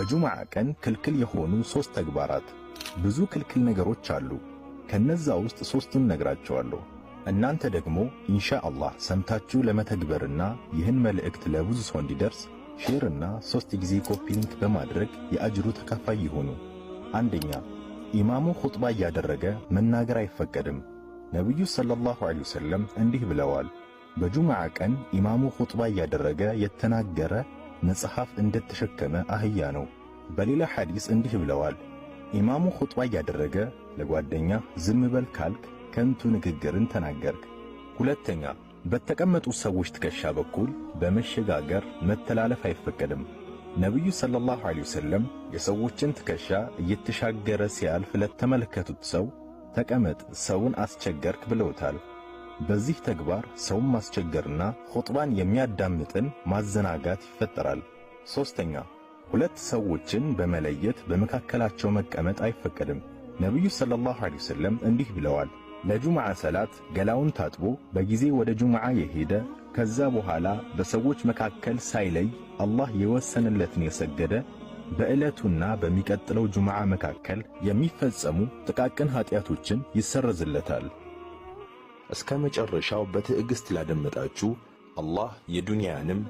በጁምዓ ቀን ክልክል የሆኑ 3 ተግባራት። ብዙ ክልክል ነገሮች አሉ። ከነዛ ውስጥ 3ቱን ነግራቸዋለሁ። እናንተ ደግሞ ኢንሻአላህ ሰምታችሁ ለመተግበርና ይህን መልእክት ለብዙ ሰው እንዲደርስ ሼር እና 3 ጊዜ ኮፒ ሊንክ በማድረግ የአጅሩ ተካፋይ ይሁኑ። አንደኛ፣ ኢማሙ ኹጥባ እያደረገ መናገር አይፈቀድም። ነብዩ ሰለላሁ ዐለይሂ ወሰለም እንዲህ ብለዋል፣ በጁምዓ ቀን ኢማሙ ኹጥባ እያደረገ የተናገረ መጽሐፍ እንደተሸከመ አህያ ነው። በሌላ ሐዲስ እንዲህ ብለዋል፣ ኢማሙ ኹጥባ እያደረገ ለጓደኛ ዝም በል ካልክ ከንቱ ንግግርን ተናገርክ። ሁለተኛ፣ በተቀመጡ ሰዎች ትከሻ በኩል በመሸጋገር መተላለፍ አይፈቀድም። ነብዩ ሰለላሁ ዐለይሂ ወሰለም የሰዎችን ትከሻ እየተሻገረ ሲያልፍ ለተመለከቱት ሰው ተቀመጥ፣ ሰውን አስቸገርክ ብለውታል። በዚህ ተግባር ሰውን ማስቸገርና ኹጥባን የሚያዳምጥን ማዘናጋት ይፈጠራል። ሶስተኛ፣ 2 ሰዎችን በመለየት በመካከላቸው መቀመጥ አይፈቀድም። ነብዩ ሰለላሁ ዐለይሂ ወሰለም እንዲህ ብለዋል፣ ለጁምዓ ሰላት ገላውን ታጥቦ በጊዜ ወደ ጁምዓ የሄደ ከዛ በኋላ በሰዎች መካከል ሳይለይ አላህ የወሰነለትን የሰገደ በዕለቱና በሚቀጥለው ጁምዓ መካከል የሚፈጸሙ ጥቃቅን ኃጢአቶችን ይሰረዝለታል። እስከ መጨረሻው በትዕግስት ላደመጣችሁ አላህ የዱንያንም